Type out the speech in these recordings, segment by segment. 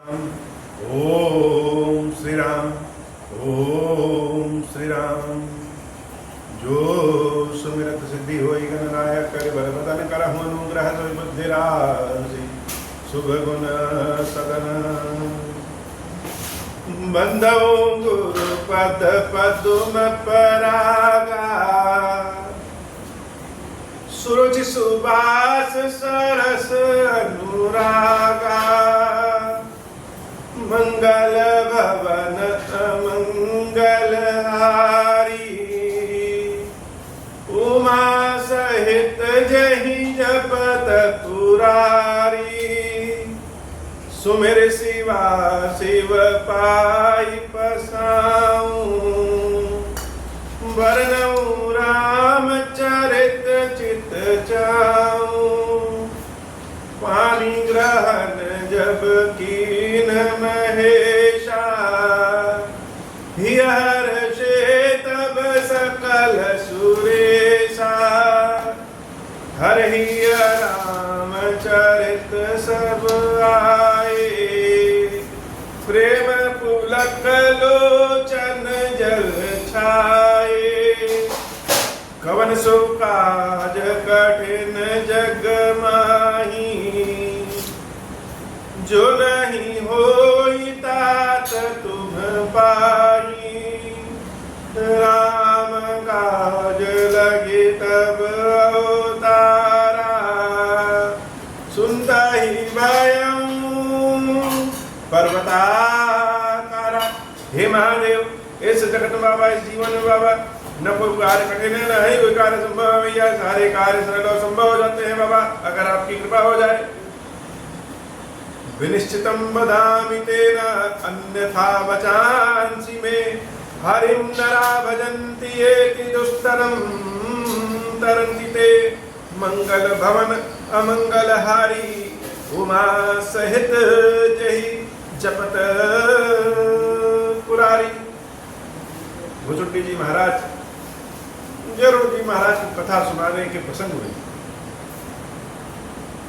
ओम श्री राम, ओम श्री राम। जो सुमिरत सिद्धि होई गणनायक कर बल बदन करहु अनुग्रह सोई बुद्धि राशि शुभ गुण सदन। बंधौ गुरु पद पदुम परागा सुरुचि सुबास सरस अनुरागा। मंगल भवन अमंगल हारी उमा सहित जहि जपत पुरारी। सुमिर शिवा शिव पाई पसाऊं वरनऊं राम चरित चित चाऊं। पानी ग्रहण जब कीन महेशा हर्षे तब सकल सुरेशा। हरि राम चरित सब आए प्रेम पुलक लोचन जल छाए। कवन सो काज कठिन जग माही जो नहीं होई तात तुम पाही। राम काज लगे तब अवतारा सुनता ही भयं पर्वताकारा। हे महादेव, इस जगत में बाबा, इस जीवन में बाबा न कोई कार्य कठिन है, न ही कोई कार्य संभव है भैया। सारे कार्य सरल और संभव हो जाते हैं बाबा, अगर आपकी कृपा हो जाए। विनिश्चितं वदामि तेन अन्यथा वचांसि मे। हरिं नरा भजन्ति ये कि दुष्टरं तरन्ति ते। मंगल भवन अमंगल हारी उमा सहित जहि जपत पुरारी। भुजुंडी जी महाराज जरूर जी महाराज की कथा सुनाने के प्रसंग में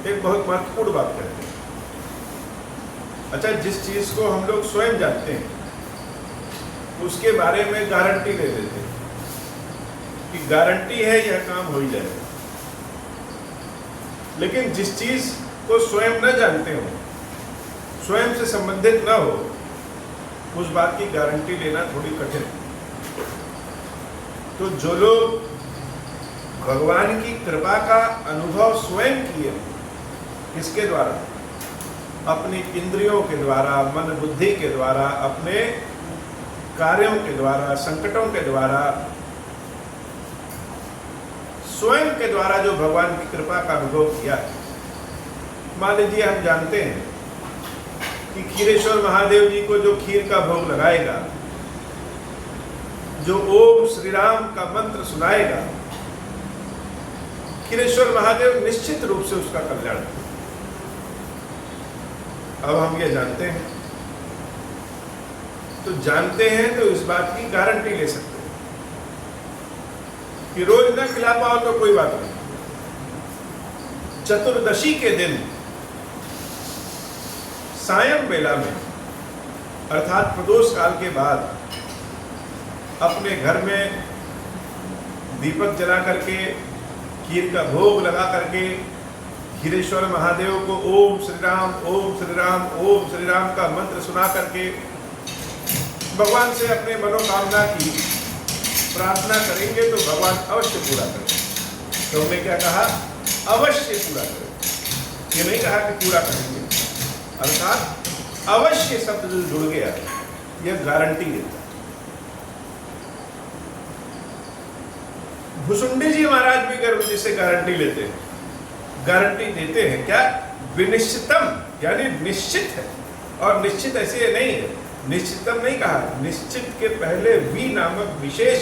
एक बहुत महत्वपूर्ण बात कहते हैं। अच्छा, जिस चीज को हम लोग स्वयं जानते हैं उसके बारे में गारंटी दे देते हैं कि गारंटी है यह काम हो ही जाएगा। लेकिन जिस चीज को स्वयं न जानते हो, स्वयं से संबंधित न हो, उस बात की गारंटी लेना थोड़ी कठिन है। तो जो लोग भगवान की कृपा का अनुभव स्वयं किए, किसके द्वारा? अपनी इंद्रियों के द्वारा, मन बुद्धि के द्वारा, अपने कार्यों के द्वारा, संकटों के द्वारा, स्वयं के द्वारा जो भगवान की कृपा का अनुभव किया। मान लीजिए हम जानते हैं कि क्षीरेश्वर महादेव जी को जो खीर का भोग लगाएगा, जो ओम श्री राम का मंत्र सुनाएगा, क्षीरेश्वर महादेव निश्चित रूप से उसका कल्याण करेंगे। अब हम ये जानते हैं, तो जानते हैं तो इस बात की गारंटी ले सकते हैं कि रोज न खिला पाओ तो कोई बात नहीं, चतुर्दशी के दिन सायं बेला में अर्थात प्रदोष काल के बाद अपने घर में दीपक जला करके, खीर का भोग लगा करके, क्षीरेश्वर महादेव को ओम श्री राम ओम श्री राम ओम श्री राम का मंत्र सुना करके भगवान से अपने मनोकामना की प्रार्थना करेंगे तो भगवान अवश्य पूरा करेंगे। तो हमने क्या कहा? अवश्य पूरा करेंगे, ये नहीं कहा कि पूरा करेंगे। अर्थात अवश्य शब्द जो जुड़ गया यह गारंटी देता है। भुसुंडी जी महाराज भी गर्व जी से गारंटी लेते हैं, गारंटी देते हैं। क्या? विनिश्चितम, यानी निश्चित है। और निश्चित ऐसे नहीं है, निश्चितम नहीं कहा, निश्चित के पहले वी नामक विशेष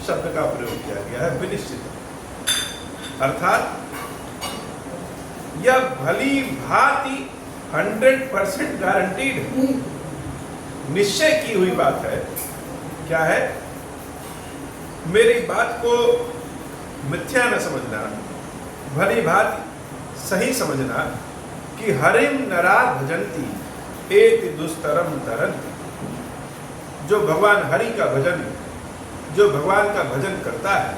शब्द का प्रयोग किया गया है, विनिश्चित। अर्थात यह भली भांति 100% गारंटीड निश्चय की हुई बात है। क्या है? मेरी बात को मिथ्या न समझना, भली भांति सही समझना कि हरिम नरा भजंती, एति दुस्तरम तरन्ति। जो भगवान हरि का भजन, जो भगवान का भजन करता है,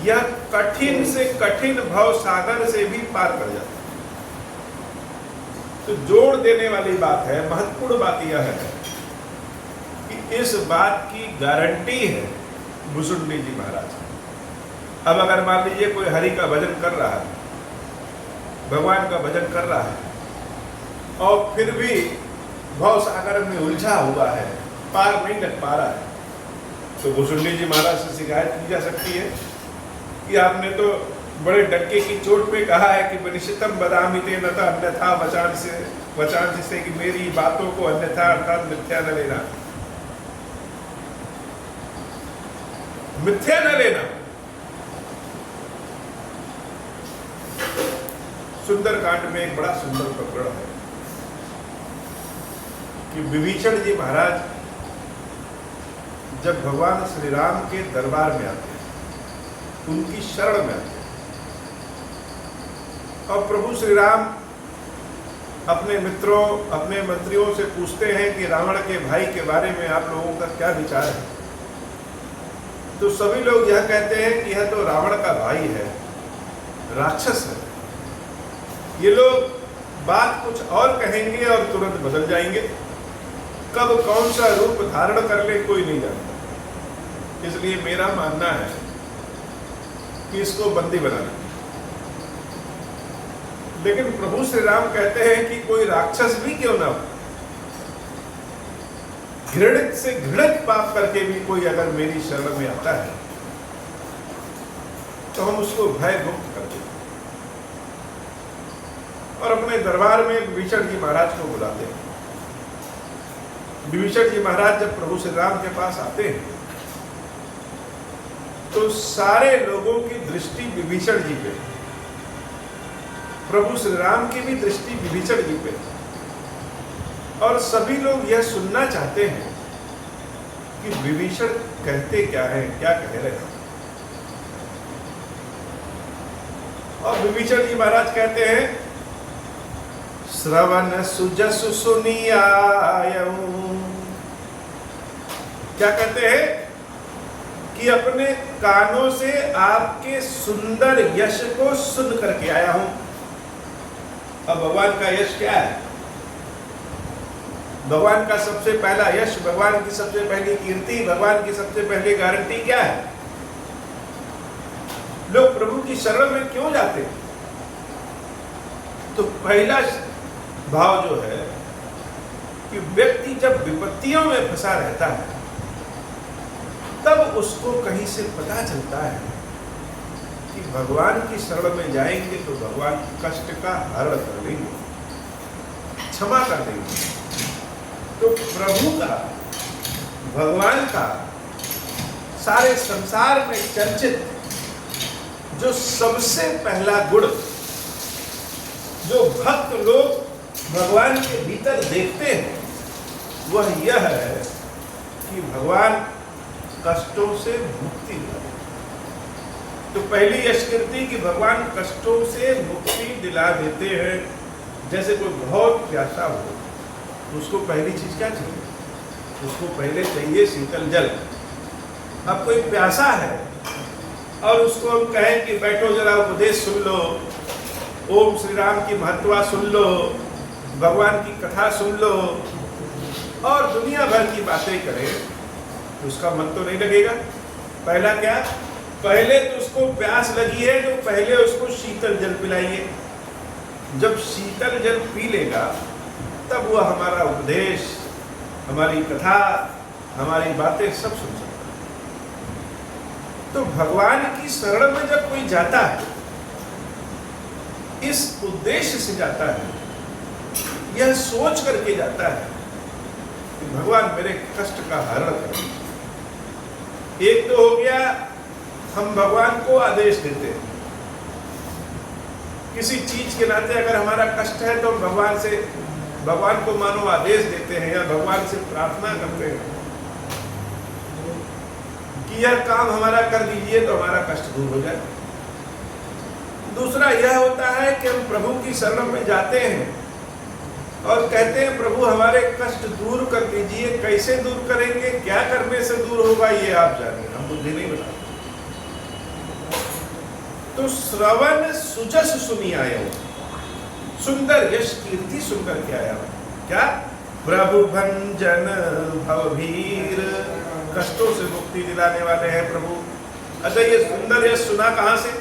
यह कठिन से कठिन भव सागर से भी पार कर जाता है। तो जोड़ देने वाली बात है, महत्वपूर्ण बात यह है कि इस बात की गारंटी है भुसुंडी जी महाराज। अब अगर मान लीजिए कोई हरि का भजन कर रहा है, भगवान का भजन कर रहा है, और फिर भी भव सागर में उलझा हुआ है, पार नहीं लग पा रहा है, तो भुसुंडी जी महाराज से शिकायत की जा सकती है कि आपने तो बड़े डंके की चोट पे कहा है कि बनिशितम बदामी ते नता अन्यथा वचान से कि मेरी बातों को अन्यथा अर्थात मिथ्या न लेना, मिथ्या न लेना। सुंदरकांड में एक बड़ा सुंदर प्रकरण है कि विभीषण जी महाराज जब भगवान श्री राम के दरबार में आते हैं, उनकी शरण में आते हैं, और प्रभु श्री राम अपने मित्रों, अपने मंत्रियों से पूछते हैं कि रावण के भाई के बारे में आप लोगों का क्या विचार है। तो सभी लोग यह कहते हैं कि यह तो रावण का भाई है, राक्षस है। ये लोग बात कुछ और कहेंगे और तुरंत बदल जाएंगे, कब कौन सा रूप धारण कर ले कोई नहीं जानता। इसलिए मेरा मानना है कि इसको बंदी बनाना। लेकिन प्रभु श्री राम कहते हैं कि कोई राक्षस भी क्यों ना हो, घृणित से घृणित पाप करके भी कोई अगर मेरी शरण में आता है तो हम उसको भय मुक्त कर दें। और अपने दरबार में विभीषण जी महाराज को बुलाते हैं। विभीषण जी महाराज जब प्रभु श्री राम के पास आते हैं तो सारे लोगों की दृष्टि विभीषण जी पे, प्रभु श्री राम की भी दृष्टि विभीषण जी पे, और सभी लोग यह सुनना चाहते हैं कि विभीषण कहते क्या है, क्या कह रहे हैं। और विभीषण जी महाराज कहते हैं, श्रवण सुजसु सुनियायऊ। क्या कहते हैं कि अपने कानों से आपके सुंदर यश को सुन करके आया हूं। अब भगवान का यश क्या है? भगवान का सबसे पहला यश, भगवान की सबसे पहली कीर्ति, भगवान की सबसे पहली गारंटी क्या है? लोग प्रभु की शरण में क्यों जाते हैं? तो पहला भाव जो है कि व्यक्ति जब विपत्तियों में फंसा रहता है तब उसको कहीं से पता चलता है कि भगवान की शरण में जाएंगे तो भगवान कष्ट का हरण कर देंगे, क्षमा कर देंगे। तो प्रभु का, भगवान का सारे संसार में चर्चित जो सबसे पहला गुण जो भक्त लोग भगवान के भीतर देखते हैं वह यह है कि भगवान कष्टों से मुक्ति दिलाते। तो पहली यशकीर्ति कि भगवान कष्टों से मुक्ति दिला देते हैं। जैसे कोई बहुत प्यासा हो तो उसको पहली चीज क्या चाहिए? उसको पहले चाहिए शीतल जल। अब कोई प्यासा है और उसको हम कहें कि बैठो जरा उपदेश सुन लो, ओम श्री राम की महत्वा सुन लो, भगवान की कथा सुन लो और दुनिया भर की बातें करें तो उसका मन तो नहीं लगेगा। पहला क्या? पहले तो उसको प्यास लगी है तो पहले उसको शीतल जल पिलाइए। जब शीतल जल पी लेगा तब वह हमारा उपदेश, हमारी कथा, हमारी बातें सब सुन सकता है। तो भगवान की शरण में जब कोई जाता है इस उद्देश्य से जाता है, यह सोच करके जाता है कि भगवान मेरे कष्ट का हरण करें। एक तो हो गया हम भगवान को आदेश देते हैं, किसी चीज के नाते अगर हमारा कष्ट है तो हम भगवान को मानो आदेश देते हैं या भगवान से प्रार्थना करते हैं कि यह काम हमारा कर दीजिए तो हमारा कष्ट दूर हो जाए। दूसरा यह होता है कि हम प्रभु की शरण में जाते हैं और कहते हैं प्रभु हमारे कष्ट दूर कर दीजिए। कैसे दूर करेंगे, क्या करने से दूर होगा, ये आप जानिए, हम बुद्धि नहीं बताते। तो श्रवण सुजस सुनी आयो, सुंदर यश कीर्ति सुंदर क्या आया, क्या प्रभु भंजन भवभीर, कष्टों से मुक्ति दिलाने वाले हैं प्रभु। अच्छा, ये सुंदर यश सुना कहां से?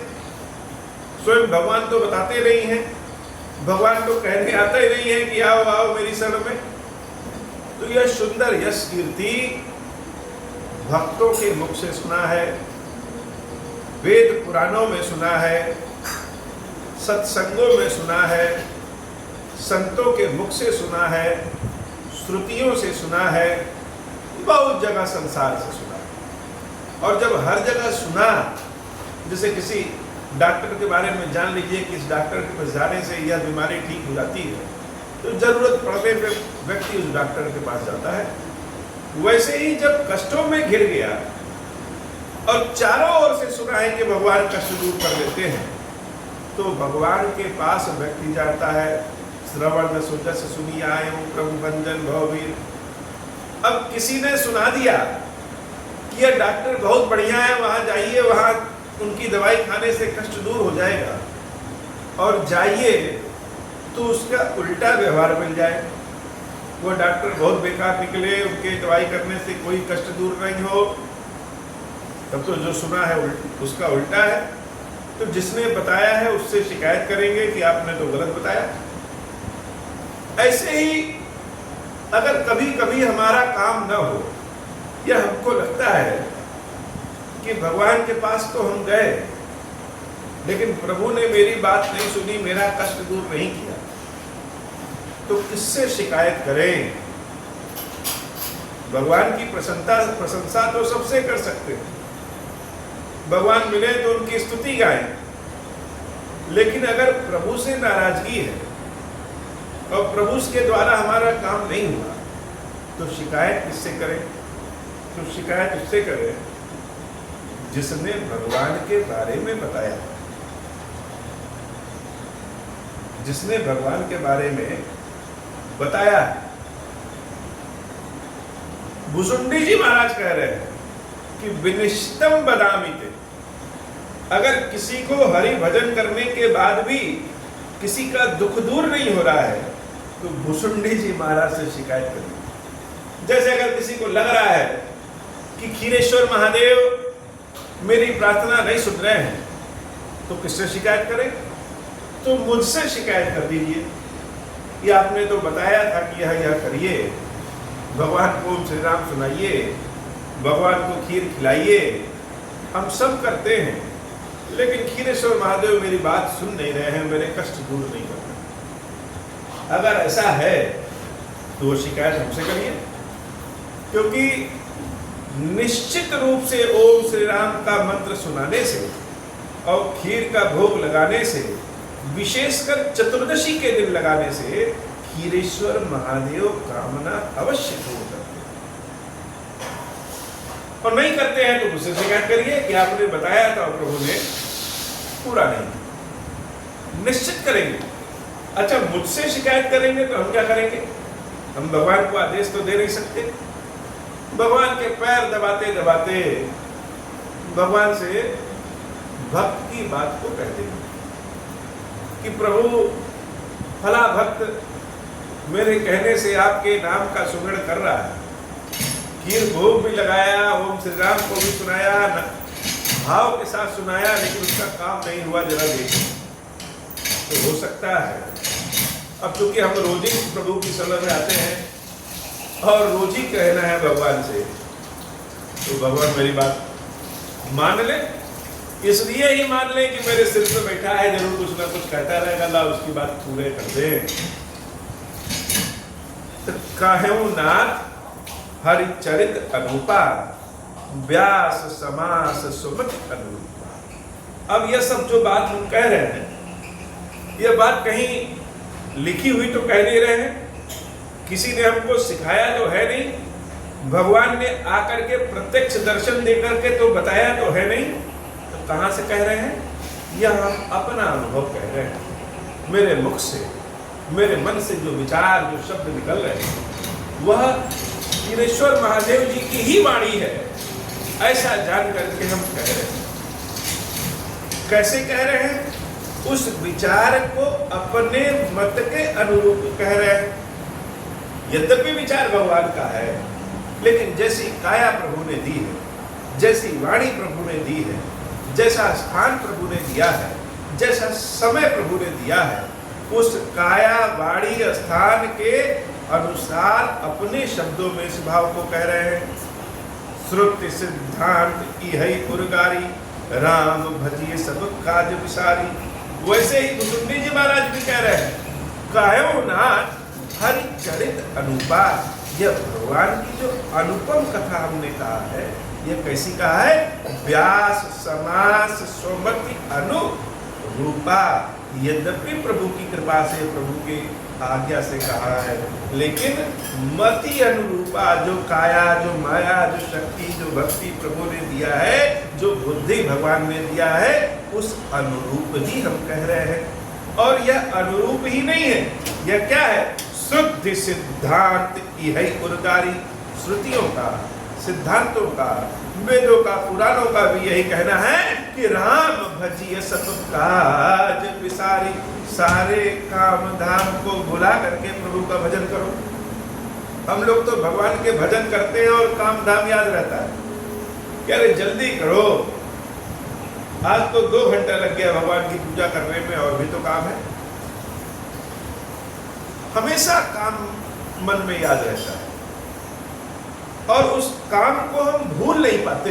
स्वयं भगवान तो बताते नहीं हैं, भगवान तो कहने आता ही नहीं है कि आओ आओ मेरी शरण में। तो यह सुंदर यश कीर्ति भक्तों के मुख से सुना है, वेद पुराणों में सुना है, सत्संगों में सुना है, संतों के मुख से सुना है, श्रुतियों से सुना है, बहुत जगह संसार से सुना है। और जब हर जगह सुना, जैसे किसी डॉक्टर के बारे में जान लीजिए कि इस डॉक्टर के पास जाने से यह बीमारी ठीक हो जाती है, तो जरूरत पड़ने पर व्यक्ति उस डॉक्टर के पास जाता है। वैसे ही जब कष्टों में घिर गया और चारों ओर से सुना है कि भगवान कष्ट दूर कर देते हैं, तो भगवान के पास व्यक्ति जाता है। श्रवण सुजस सुनी आयो प्रभु भंजन भवभीर। अब किसी ने सुना दिया कि यह डॉक्टर बहुत बढ़िया है, वहां जाइए, वहां उनकी दवाई खाने से कष्ट दूर हो जाएगा, और जाइए तो उसका उल्टा व्यवहार मिल जाए, वो डॉक्टर बहुत बेकार निकले, उनके दवाई करने से कोई कष्ट दूर नहीं हो, तब तो जो सुना है उसका उल्टा है। तो जिसने बताया है उससे शिकायत करेंगे कि आपने तो गलत बताया। ऐसे ही अगर कभी कभी हमारा काम न हो, या हमको लगता है कि भगवान के पास तो हम गए लेकिन प्रभु ने मेरी बात नहीं सुनी, मेरा कष्ट दूर नहीं किया, तो किससे शिकायत करें? भगवान की प्रशंसा तो सबसे कर सकते हैं, भगवान मिले तो उनकी स्तुति गाएं। लेकिन अगर प्रभु से नाराजगी है और प्रभु के द्वारा हमारा काम नहीं हुआ, तो शिकायत किससे करें? तो शिकायत उससे करें जिसने भगवान के बारे में बताया, जिसने भगवान के बारे में बताया। भुसुंडी जी महाराज कह रहे हैं कि विनिष्टम बदामिते, अगर किसी को हरि भजन करने के बाद भी किसी का दुख दूर नहीं हो रहा है, तो भुसुंडी जी महाराज से शिकायत करें। जैसे अगर किसी को लग रहा है कि खीरेश्वर महादेव मेरी प्रार्थना नहीं सुन रहे हैं, तो किससे शिकायत करें? तो मुझसे शिकायत कर दीजिए कि आपने तो बताया था कि यह करिए, भगवान को श्री राम सुनाइए, भगवान को खीर खिलाइए। हम सब करते हैं, लेकिन खीरेश्वर महादेव मेरी बात सुन नहीं रहे हैं, मेरे कष्ट दूर नहीं कर रहे। अगर ऐसा है तो वो शिकायत हमसे करिए, क्योंकि निश्चित रूप से ओम श्री राम का मंत्र सुनाने से और खीर का भोग लगाने से, विशेषकर चतुर्दशी के दिन लगाने से, खीरेश्वर महादेव कामना अवश्य पूर्ण करते हैं। और नहीं करते हैं तो मुझसे शिकायत करिए कि आपने बताया था और प्रभु ने पूरा नहीं किया। निश्चित करेंगे। अच्छा, मुझसे शिकायत करेंगे तो हम क्या करेंगे? हम भगवान को आदेश तो दे नहीं सकते। भगवान के पैर दबाते दबाते भगवान से भक्त की बात को कह देंगे कि प्रभु फला भक्त मेरे कहने से आपके नाम का सुमिरन कर रहा है, खीर भोग भी लगाया, ओम श्री राम को भी सुनाया, भाव के साथ सुनाया, लेकिन उसका काम नहीं हुआ, जरा देखो। तो हो सकता है अब चूंकि हम रोज ही प्रभु की शरण में आते हैं और रोज ही कहना है भगवान से, तो भगवान मेरी बात मान ले, इसलिए ही मान ले कि मेरे सिर पे बैठा है, जरूर कुछ ना कुछ कहता रहेगा, अल्लाह उसकी बात पूरे कर दे। तो कहूं नाथ हरिचरित अनूपा, व्यास समास सुमत अनुरूपा। अब यह सब जो बात हम कह रहे हैं, यह बात कहीं लिखी हुई तो कह नहीं रहे हैं, किसी ने हमको सिखाया तो है नहीं, भगवान ने आकर के प्रत्यक्ष दर्शन देकर के तो बताया तो है नहीं, तो कहां से कह रहे हैं? यह हम अपना अनुभव कह रहे हैं, मेरे मुख से, मेरे मन से जो विचार, जो शब्द निकल रहे हैं, वह ईश्वर महादेव जी की ही वाणी है, ऐसा जान करके हम कह रहे हैं। कैसे कह रहे हैं? उस विचार को अपने मत के अनुरूप कह रहे हैं। यद्यपि विचार भगवान का है, लेकिन जैसी काया प्रभु ने दी है, जैसी वाणी प्रभु ने दी है, जैसा स्थान प्रभु ने दिया है, जैसा समय प्रभु ने दिया है, उस काया वाणी स्थान के अनुसार अपने शब्दों में इस भाव को कह रहे हैं। श्रुति सिद्धांत इहै उर्गारी, राम भजिए सब काज विसारी। वैसे ही कुसुंडी जी महाराज भी कह रहे हैं, कायो नाथ हरि चरित अनुपा। यह भगवान की जो अनुपम कथा हमने कहा है, यह कैसी कहा है? व्यास समास स्वमति अनुरूपा। यद्यपि प्रभु की कृपा से, प्रभु के आज्ञा से कहा है, लेकिन मति अनुरूपा, जो काया, जो माया, जो शक्ति, जो भक्ति प्रभु ने दिया है, जो बुद्धि भगवान ने दिया है, उस अनुरूप ही हम कह रहे हैं। और यह अनुरूप ही नहीं है, यह क्या है? शुद्ध सिद्धांत इहै उर्गारी। श्रुतियों का, सिद्धांतों का, वेदों का, पुराणों का भी यही कहना है कि राम भजिए सब काज विसारी। सारे काम धाम को भुला करके प्रभु का भजन करो। हम लोग तो भगवान के भजन करते हैं और काम धाम याद रहता है। कह रहे जल्दी करो, आज तो 2 घंटा लग गया भगवान की पूजा करने में, और भी तो काम है। हमेशा काम मन में याद रहता है, और उस काम को हम भूल नहीं पाते।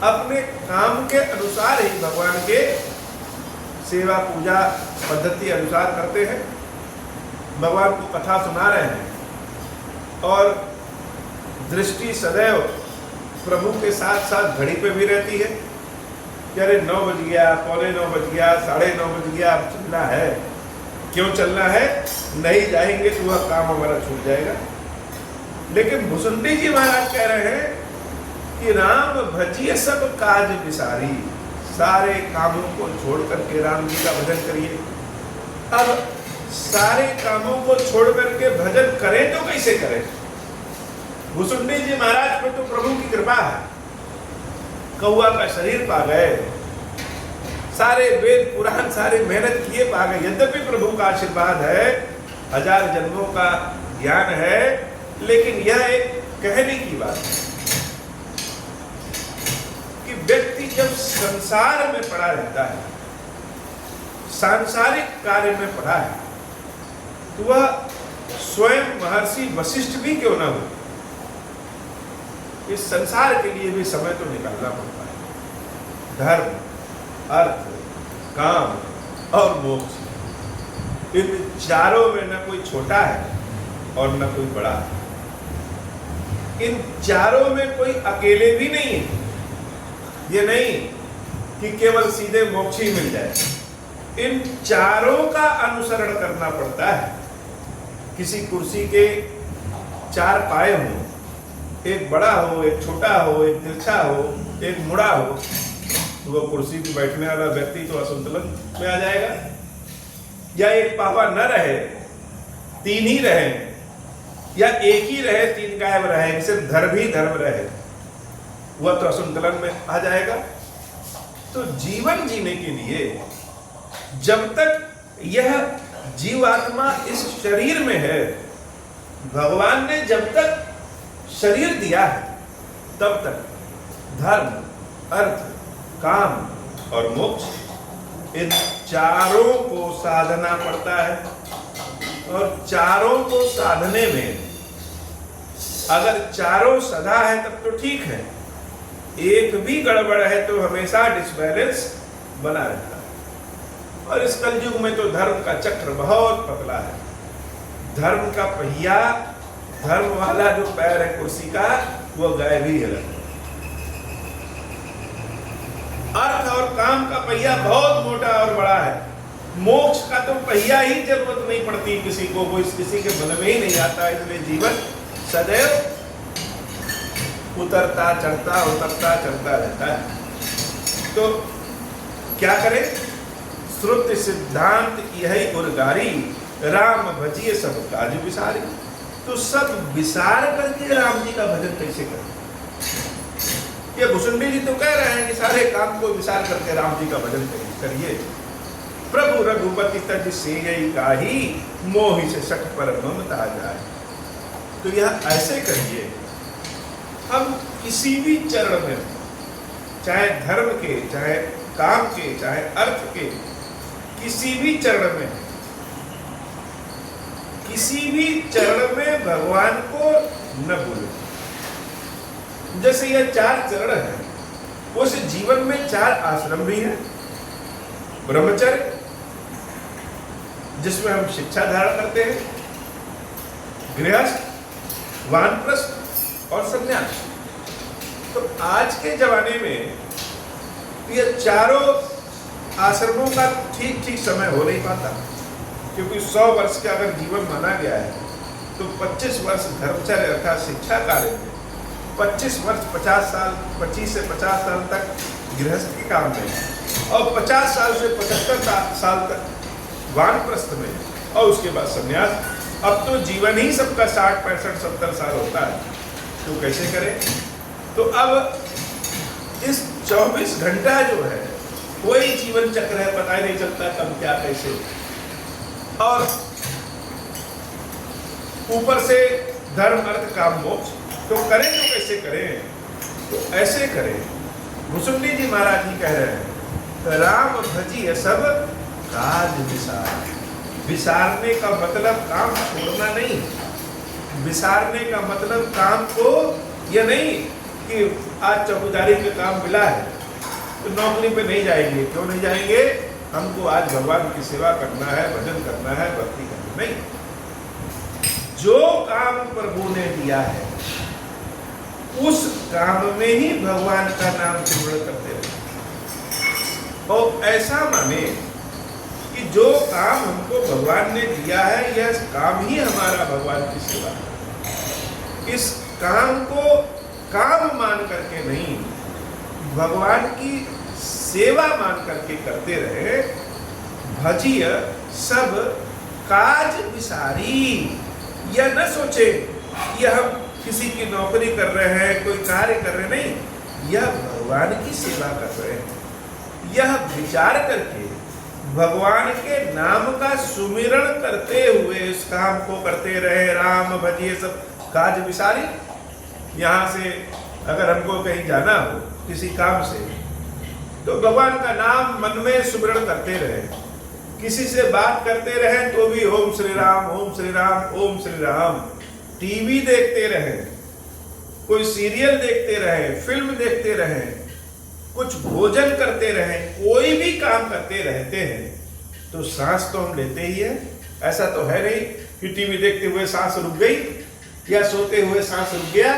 अपने काम के अनुसार ही भगवान के सेवा पूजा पद्धति अनुसार करते हैं। भगवान को कथा सुना रहे हैं और दृष्टि सदैव प्रभु के साथ साथ घड़ी पे भी रहती है कि अरे 9 बज गया, पौने 9 बज गया, 9:30 बज गया, अब चलना है। क्यों चलना है? नहीं जाएंगे तो वह काम हमारा छूट जाएगा। लेकिन भुसुंडी जी महाराज कह रहे हैं कि राम भजिए सब काज विसारी। सारे कामों को छोड़ करके राम जी का भजन करिए। अब सारे कामों को छोड़ करके भजन करें तो कैसे करें? भुसुंडी जी महाराज पे तो प्रभु की कृपा है, कौआ का शरीर पा गए, सारे वेद पुराण सारे मेहनत किए पा गए। यद्यपि प्रभु का आशीर्वाद है, 1000 जन्मों का ज्ञान है, लेकिन यह एक कहने की बात है कि व्यक्ति जब संसार में पड़ा रहता है, सांसारिक कार्य में पड़ा है, तो वह स्वयं महर्षि वशिष्ठ भी क्यों ना हो, इस संसार के लिए भी समय तो निकालना पड़ता है। धर्म, अर्थ, काम और मोक्ष, इन चारों में न कोई छोटा है और न कोई बड़ा है। इन चारों में कोई अकेले भी नहीं है। ये नहीं कि केवल सीधे मोक्ष ही मिल जाए, इन चारों का अनुसरण करना पड़ता है। किसी कुर्सी के 4 पाए हों, एक बड़ा हो, एक छोटा हो, एक तिरछा हो, एक मुड़ा हो, तो वो कुर्सी पर बैठने वाला व्यक्ति तो असंतुलन में आ जाएगा। या एक पावा न रहे, 3 ही रहे, या एक ही रहे, 3 गायब रहे, सिर्फ धर्म ही धर्म रहे, वह तो असंतुलन में आ जाएगा। तो जीवन जीने के लिए जब तक यह जीवात्मा इस शरीर में है, भगवान ने जब तक शरीर दिया है, तब तक धर्म, अर्थ, काम और मोक्ष, इन चारों को साधना पड़ता है। और चारों को साधने में अगर चारों सदा है तब तो ठीक है, एक भी गड़बड़ है तो हमेशा डिसबैलेंस बना रहता है। और इस कलयुग में तो धर्म का चक्र बहुत पतला है। धर्म का पहिया, धर्म वाला जो पैर है कुर्सी का, वो गायब ही है। अर्थ और काम का पहिया बहुत मोटा और बड़ा है। मोक्ष का तो पहिया ही जरूरत नहीं पड़ती किसी को, वो किसी के मन में ही नहीं आता। इसलिए जीवन सदैव उतरता चढ़ता रहता है। तो क्या करें? श्रुति सिद्धांत यही उर्गारी, राम भजिए सब काज विसारी। तो सब विसार करके राम जी का भजन कैसे करें? ये भुसुंडी जी तो कह रहे हैं कि सारे काम को विसार करके राम जी का भजन करिए। प्रभु रघुपति तज सेयई काही, मोहि से सठ पर ममता जाए। तो यह ऐसे करिए, हम किसी भी चरण में, चाहे धर्म के, चाहे काम के, चाहे अर्थ के, किसी भी चरण में, किसी भी चरण में भगवान को न भूलें। जैसे यह 4 चरण है, उस जीवन में 4 आश्रम भी हैं। ब्रह्मचर्य, जिसमें हम शिक्षा धारण करते हैं, गृहस्थ, वानप्रस्थ और सन्यास। तो आज के जमाने में ये चारों आश्रमों का ठीक ठीक समय हो नहीं पाता, क्योंकि 100 वर्ष का अगर जीवन माना गया है तो 25 वर्ष धर्मचर्य अर्थात शिक्षा कार्य में, 25 वर्ष 50 साल, 25 से 50 साल तक गृहस्थ के काम में, और 50 साल से 75 साल तक वानप्रस्थ में, और उसके बाद संन्यास। अब तो जीवन ही सबका 60, 65, 70 साल होता है, तो कैसे करें? तो अब इस 24 घंटा जो है कोई जीवन चक्र है, पता ही नहीं चलता कब क्या कैसे, और ऊपर से धर्म अर्थ काम मोक्ष। तो करें तो कैसे करें? तो ऐसे करें। भुसुंडी जी महाराज जी कह रहे हैं, राम भजिए सब काज विसार। विसारने का मतलब काम छोड़ना नहीं, विसारने का मतलब काम को यह नहीं कि आज चौकीदारी का काम मिला है तो नौकरी पे नहीं जाएंगे। क्यों नहीं जाएंगे? हमको आज भगवान की सेवा करना है, भजन करना है, भक्ति करना। नहीं, जो काम प्रभु ने दिया है उस काम में ही भगवान का नाम सिमरण करते रहे। और ऐसा माने कि जो काम हमको भगवान ने दिया है, यह काम ही हमारा भगवान की सेवा है। इस काम को काम मान करके नहीं, भगवान की सेवा मान करके करते रहे। भजिय सब काज विसारी। यह न सोचे कि हम किसी की नौकरी कर रहे हैं, कोई कार्य कर रहे, नहीं, यह भगवान की सेवा कर रहे हैं। यह विचार करके भगवान के नाम का सुमिरण करते हुए इस काम को करते रहे। राम भजिए सब काज विसारी। यहाँ से अगर हमको कहीं जाना हो किसी काम से, तो भगवान का नाम मन में सुमिरण करते रहे। किसी से बात करते रहे तो भी ओम श्री राम, ओम श्री राम, ओम श्री राम। टीवी देखते रहे, कोई सीरियल देखते रहे, फिल्म देखते रहे, कुछ भोजन करते रहे, कोई भी काम करते रहते हैं तो सांस तो हम लेते ही है। ऐसा तो है नहीं कि टीवी देखते हुए सांस रुक गई या सोते हुए सांस रुक गया।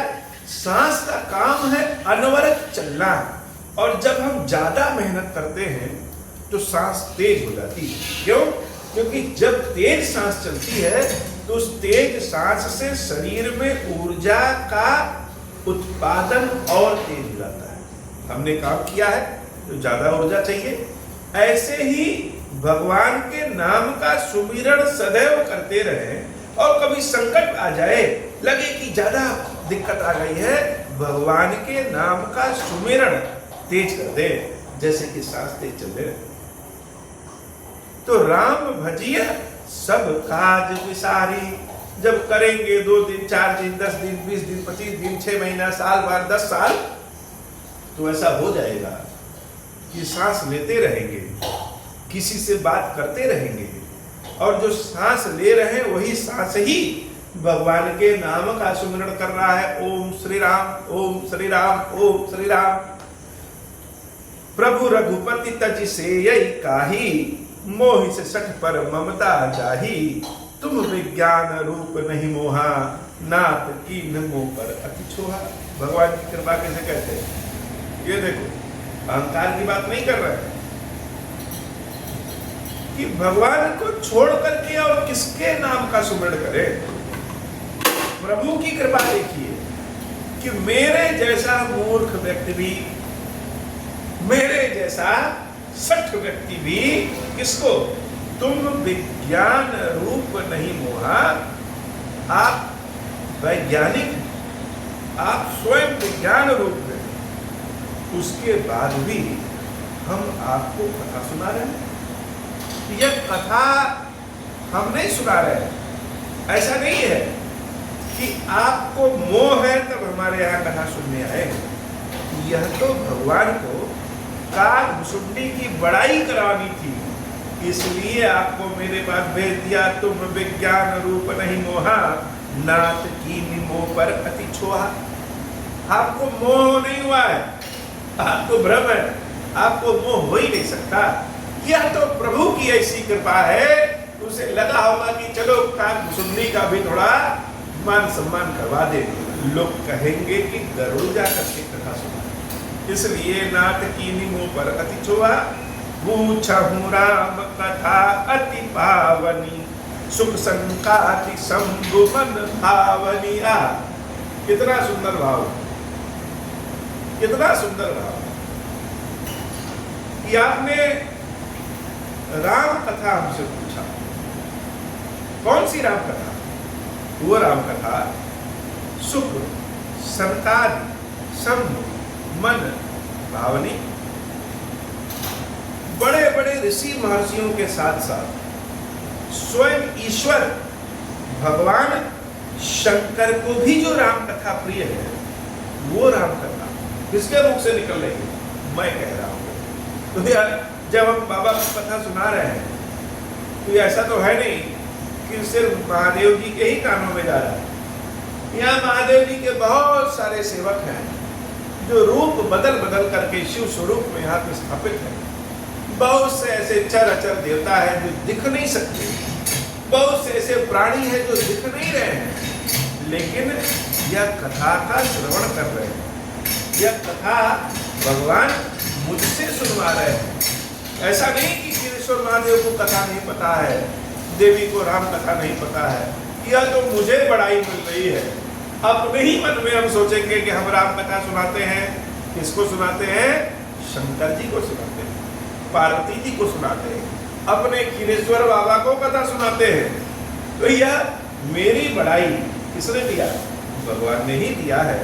सांस का काम है अनवरत चलना, और जब हम ज्यादा मेहनत करते हैं तो सांस तेज हो जाती है। क्यों? क्योंकि जब तेज सांस चलती है तो उस तेज सांस से शरीर में ऊर्जा का उत्पादन और तेज हो जाता है। हमने काम किया है तो ज्यादा ऊर्जा चाहिए। ऐसे ही भगवान के नाम का सुमिरण सदैव करते रहे, और कभी संकट आ जाए, लगे कि ज्यादा दिक्कत आ गई है, भगवान के नाम का सुमिरण तेज कर दे, जैसे कि सांस तेज चल रहे। तो राम भजिए सब काज विसारी। जब करेंगे 2 दिन, 4 दिन, 10 दिन, 20 दिन, 25 दिन, 6 महीना, साल भर, 10 साल, तो ऐसा हो जाएगा कि सांस लेते रहेंगे, किसी से बात करते रहेंगे, और जो सांस ले रहे हैं वही सांस ही भगवान के नाम का सुमिरण कर रहा है। ओम श्री राम, ओम श्री राम, ओम श्री राम। प्रभु रघुपति तज सेयई काही, मोहि से सठ पर ममता जाही। तुम विज्ञान रूप नहीं मोहा, नाथ कीन मोह पर अति छोहा। भगवान की कृपा कैसे कहते हैं? ये देखो, अहंकार की बात नहीं कर रहे हैं कि भगवान को छोड़ करके और किसके नाम का सुमिरण करें। प्रभु की कृपा देखिए कि मेरे जैसा मूर्ख व्यक्ति भी, मेरे जैसा सठ व्यक्ति भी, किसको? तुम विज्ञान रूप नहीं मोहा, आप वैज्ञानिक, आप स्वयं विज्ञान रूप में, उसके बाद भी हम आपको कथा सुना रहे हैं। यह कथा हम नहीं सुना रहे हैं, ऐसा नहीं है कि आपको मोह है तब हमारे यहाँ कथा सुनने आए। यह तो भगवान को काल भुसुंडी की बड़ाई करानी थी, इसलिए आपको मेरे पास भेज दिया। तुम विज्ञान रूप नहीं मोहा, नाथ की मोह पर अति छोहा। आपको मोह नहीं हुआ है, आपको भ्रम है, आपको मोह हो ही नहीं सकता। यह तो प्रभु की ऐसी कृपा है, उसे लगा होगा कि चलो काल भुसुंडी का भी थोड़ा मान सम्मान करवा दे, लोग कहेंगे कि गरुड़ जा करके कथा सुना। इसलिए नाथ की निमो पर अति छोहा, पूछहु राम कथा अति पावनी, सुख संकाति शंभु मन भावनी। कितना सुंदर भाव, कितना सुंदर भाव कि आपने राम कथा हमसे पूछा। कौन सी राम कथा? वो राम कथा सुख संकाति शंभु मन भावनी। बड़े बड़े ऋषि महर्षियों के साथ साथ स्वयं ईश्वर भगवान शंकर को भी जो राम कथा प्रिय है, वो राम कथा किसके मुख से निकल रही है? मैं कह रहा हूँ। तो यार जब हम बाबा को कथा सुना रहे हैं तो ऐसा तो है नहीं कि सिर्फ महादेव जी के ही कानों में जा रहा है। यहाँ महादेव जी के बहुत सारे सेवक हैं जो रूप बदल बदल करके शिव स्वरूप में यहाँ पे स्थापित है। बहुत से ऐसे चर अचर देवता है जो दिख नहीं सकते, बहुत से ऐसे प्राणी है जो दिख नहीं रहे हैं, लेकिन यह कथा का श्रवण कर रहे हैं। यह कथा भगवान मुझसे सुनवा रहे हैं। ऐसा नहीं कि गिरीश्वर महादेव को कथा नहीं पता है, देवी को राम कथा नहीं पता है। यह तो मुझे बड़ाई मिल रही है। अपने ही मन में हम सोचेंगे कि हम राम कथा सुनाते हैं। किसको सुनाते हैं? शंकर जी को सुनाते हैं, पार्वती जी को सुनाते हैं, अपने खीरेश्वर बाबा को कथा सुनाते हैं। तो यह मेरी बड़ाई किसने दिया? भगवान ने ही दिया है।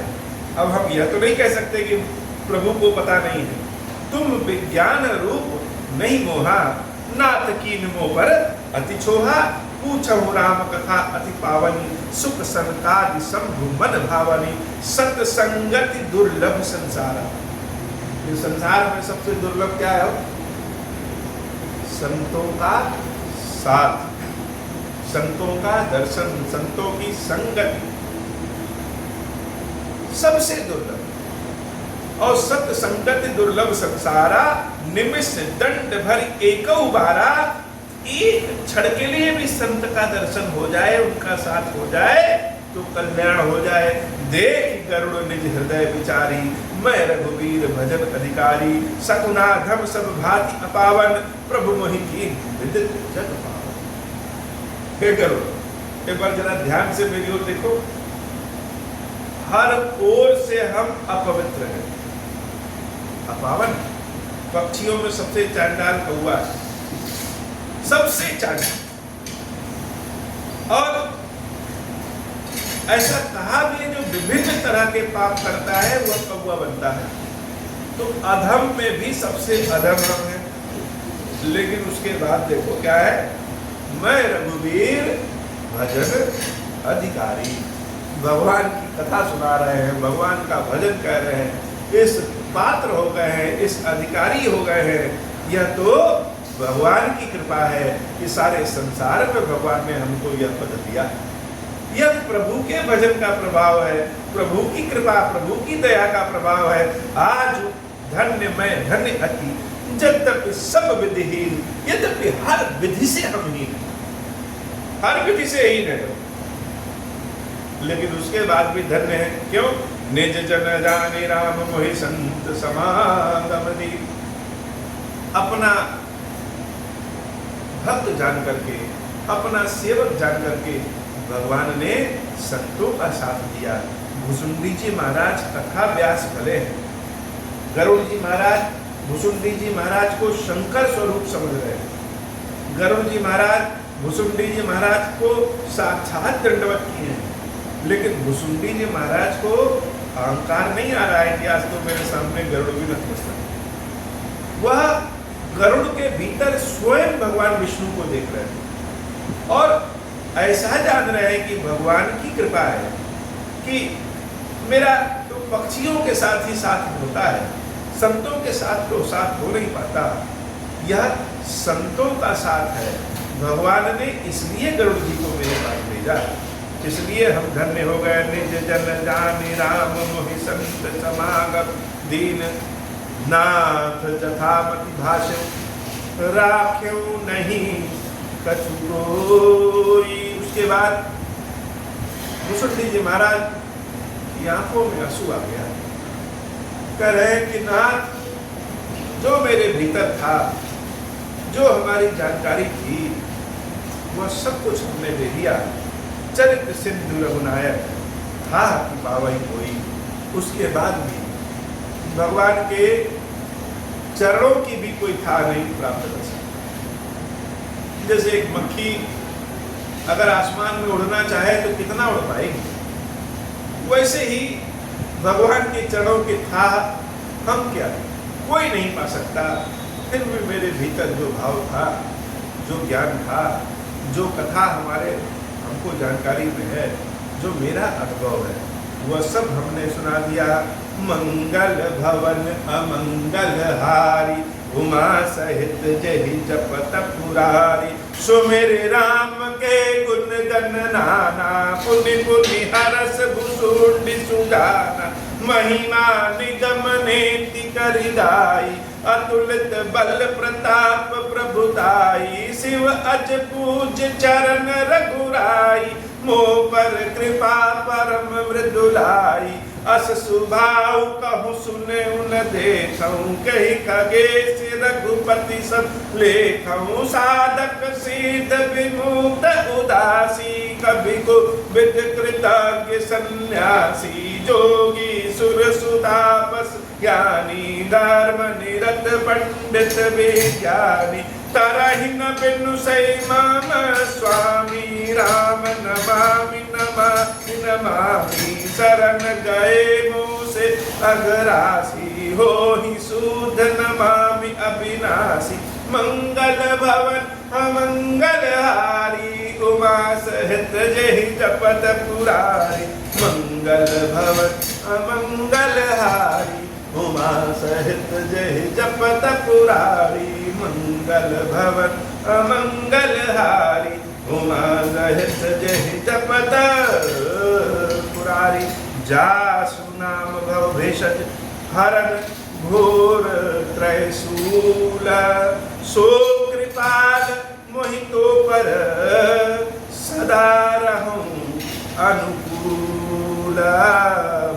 अब हम यह तो नहीं कह सकते कि प्रभु को पता नहीं है। तुम विज्ञान रूप नहीं मोहा, नाथ की मोह पर अति छोहा, पूछहु राम कथा अति पावनी, सुख संकादि शंभु मन भावनी, सत्संगति दुर्लभ संसारा। इस संसार में सबसे दुर्लभ क्या है? संतों का साथ, संतों का दर्शन, संतों की संगति सबसे दुर्लभ। और सत्य संगति दुर्लभ संसारा, निमिष दंड भर एकौ बारा। एक क्षण के लिए भी संत का दर्शन हो जाए, उनका साथ हो जाए तो कल्याण हो जाए। देख गरुड़ निज हृदय विचारी, मैं रघुवीर भजन अधिकारी, सकुनाधम सब भांति अपावन, प्रभु मोहि कीन विदित जग पावन। हे गरुड़, एक बार जरा ध्यान से मेरी ओर देखो। हर ओर से हम अपवित्र हैं, अपावन। पक्षियों में सबसे चांडाल कौवा है, सबसे चांडाल। और ऐसा कहा भी है जो विभिन्न तरह के पाप करता है वह कौवा बनता है। तो अधम में भी सबसे अधम हम है। लेकिन उसके बाद देखो क्या है? मैं रघुवीर भजन अधिकारी। भगवान की कथा सुना रहे हैं, भगवान का भजन कर रहे हैं, इस पात्र हो गए हैं, इस अधिकारी हो गए हैं। यह तो भगवान की कृपा है कि सारे संसार में भगवान ने हमको यह पद दिया। यह प्रभु के भजन का प्रभाव है, प्रभु की कृपा, प्रभु की दया का प्रभाव है। आज धन्य मैं धन्य अति, यद्यपि सब विधिहीन, यद्यपि हर विधि से हम हीन, हर विधि से हीन है, लेकिन उसके बाद भी धन्य है। क्यों? निज जन जाने राम मोहि संत समागम दी। अपना भक्त जान करके, अपना सेवक जान करके भगवान ने संतों का साथ दिया। भुसुंडी जी महाराज कथा व्यास भले हैं, गरुड़ जी महाराज भुसुंडी जी महाराज को शंकर स्वरूप समझ रहे हैं। गरुड़ जी महाराज भुसुंडी जी महाराज को साक्षात दंडवत किए हैं, लेकिन भुसुंडी जी महाराज को अहंकार नहीं आ रहा है कि आज तो मेरे सामने गरुड़ भी नतमस्तक। वह गरुड़ के भीतर स्वयं भगवान विष्णु को देख रहे हैं और ऐसा जान रहे हैं कि भगवान की कृपा है कि मेरा तो पक्षियों के साथ ही साथ होता है, संतों के साथ तो साथ हो नहीं पाता। यह संतों का साथ है। भगवान ने इसलिए गरुड़ जी को मेरे पास भेजा, इसलिए हम धन्य हो गए। निज जन जानि राम मोहि संत समागम, दीन नाथ जथामति भाषण, राख्यो नहीं कछु कोई। उसके बाद भुसुंडी जी महाराज की आंखों में आंसू आ गया। कह रहे कि नाथ, जो मेरे भीतर था, जो हमारी जानकारी थी, वह सब कुछ हमने दे दिया। चरित्र सिंधु रघुनायक था कि पावई कोई। उसके बाद भी भगवान के चरणों की भी कोई था नहीं प्राप्त कर सकता। जैसे एक मक्खी अगर आसमान में उड़ना चाहे तो कितना उड़ पाएगी, वैसे ही भगवान के चरणों की था हम क्या कोई नहीं पा सकता। फिर भी मेरे भीतर जो भाव था, जो ज्ञान था, जो कथा हमारे हमको जानकारी में है, जो मेरा अनुभव है, वह सब हमने सुना दिया। मंगल भवन अमंगल हारी, उमा सहित जहि जपत पुरारी। सुमिर राम के गुण गण नाना, पुनि पुनि हरस भुसुंडी सुजाना। महिमा निगम नेति करिदाई, अतुलित बल प्रताप प्रभुताई। शिव अज पूज चरण रघुराई, मोह पर कृपा परम मृदुलाई। अस सुभाव कहूँ सुने उन देखूं, कही खगेश रघुपति सब लेखूं। साधक सिद्ध विमुक्त उदासी, कवि को विद कृतज्ञ सन्यासी। जोगी सुर सुतापस ज्ञानी, धर्म निरत पंडित विज्ञानी। तरहि न बिनु सै मम स्वामी, राम नमामि नमामि नमामि। शरण गए मुँह से अगरासी, होहि सूध नमामि अविनाशी। मंगल भवन अमंगल हारी, उमा सहित जहि जपत पुरारी। मंगल भवन अमंगल हारी, उमा सहित जहि जपत पुरारी। मंगल भवन अमंगल हारी, उमा सहित जहि जपत पुरारी। जासु नाम भव भेषज हरण, घोर त्रैशूल। सो कृपाल मोहितो पर, सदा रहूं अनुकूल।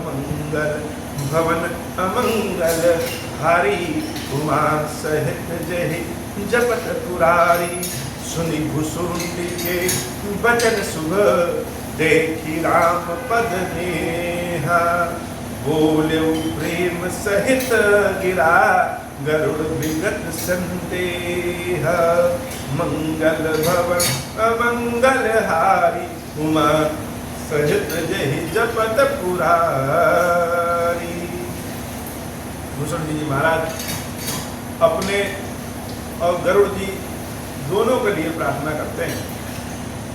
मंगल भवन अमंगल हारी, उमा सहित जहि जपत पुरारी। सुनि भुसुंडी के वचन शुभ, देखी राम पद नेहा। बोल्यो प्रेम सहित गिरा, गरुड़ विगत संदेह। मंगल भवन अमंगल हारी, उमा सहित जहि जपत पुरारी। भुसुंडी जी महाराज अपने और गरुड़ जी दोनों के लिए प्रार्थना करते हैं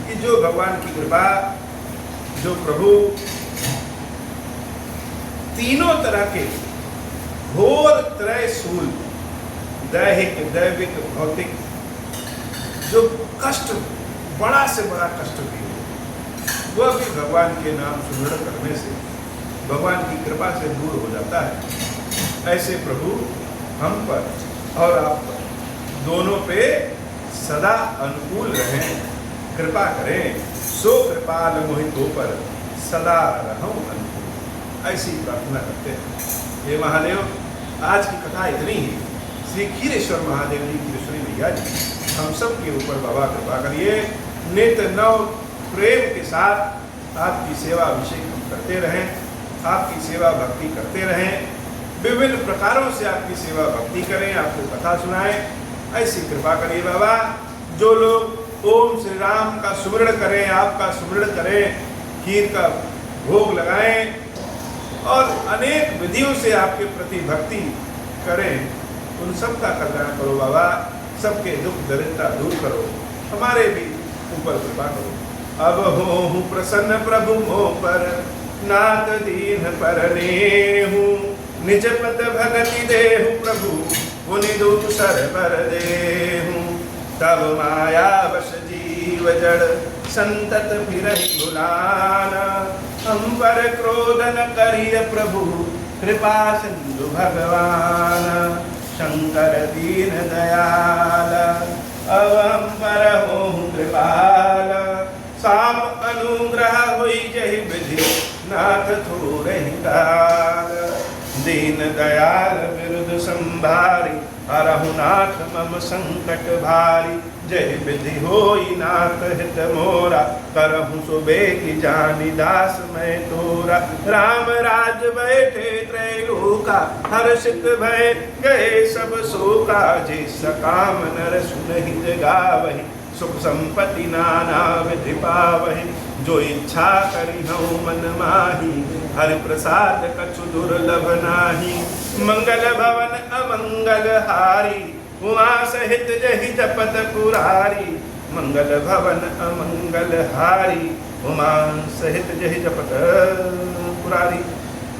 कि जो भगवान की कृपा, जो प्रभु तीनों तरह के घोर त्रैशूल, दैहिक दैविक भौतिक, जो कष्ट बड़ा से बड़ा कष्ट भी हो, वह भी भगवान के नाम सुमिरन करने से, भगवान की कृपा से दूर हो जाता है। ऐसे प्रभु हम पर और आप पर दोनों पे सदा अनुकूल रहें, कृपा करें। सो कृपाल मोहितों पर, सदा रहूं अनुकूल। ऐसी प्रार्थना करते हैं। हे महादेव, आज की कथा इतनी ही। श्री क्षीरेश्वर महादेव जी की ऋषि भैया जी हम सब के ऊपर बाबा कृपा करिए। नित्य नव प्रेम के साथ आपकी सेवा अभिषेक हम करते रहें, आपकी सेवा भक्ति करते रहें, विभिन्न प्रकारों से आपकी सेवा भक्ति करें, आपको कथा सुनाएं। ऐसी कृपा करिए बाबा। जो लोग ओम श्री राम का सुमिरण करें, आपका सुमिरण करें, खीर का भोग लगाएं और अनेक विधियों से आपके प्रति भक्ति करें, उन सब का कल्याण करो बाबा, सबके दुख दरिद्रता दूर करो, हमारे भी ऊपर कृपा करो। अब हो प्रसन्न प्रभु मोह पर, नाथ दीन पर नेहु, निज पद भगति देहु प्रभु, पुनि दूसर पर देहु। तब माया वश जीव जड़, संतत फिरहि भुलाना, हम पर क्रोध न करिय प्रभु, कृपा सिंधु भगवान। शंकर दीन दयाल, अब हम पर होहु कृपाल, साप अनुग्रह हुई जहि विधि, नाथ थोरहि काल। दीन दयाल विरुद्ध संभारी, हरहु नाथ मम संकट भारी। जय विधि होई नाथ हित मोरा, करहु सुबेगी जानि दास मैं तोरा। राम राज बैठे त्रैलोका, हर्षित भय गए सब शोका। जे सकाम नर सुनहि जगावहि, सुख संपत्ति नाना विधि पावहि। जो इच्छा करिहउ मन माही, हरि प्रसाद कछु दुर्लभ नाही। मंगल भवन अमंगल हारी, उमा सहित जहि जपत पुरारी। मंगल भवन अमंगल हारी, उमा सहित जहि जपत पुरारी।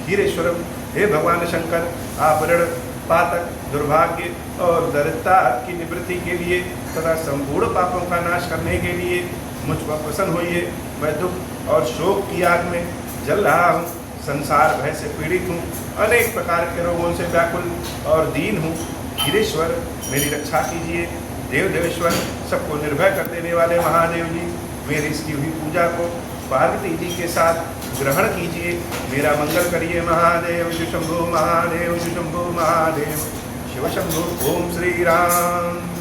खीरेश्वरम, हे भगवान शंकर, आप ऋण पातक, दुर्भाग्य और दरिद्रता की निवृत्ति के लिए तथा संपूर्ण पापों का नाश करने के लिए मुझ पर प्रसन्न होइए। मैं दुख और शोक की आग में जल रहा हूँ, संसार भय से पीड़ित हूँ, अनेक प्रकार के रोगों से व्याकुल और दीन हूँ। खीरेश्वर, मेरी रक्षा कीजिए। देव देवेश्वर, सबको निर्भय कर देने वाले महादेव जी, मेरी इसकी हुई पूजा को पार्वती जी के साथ ग्रहण कीजिए। मेरा मंगल करिए महादेव। शंभो महादेव, शंभो महादेव, शिव शंभो। ओम श्री राम।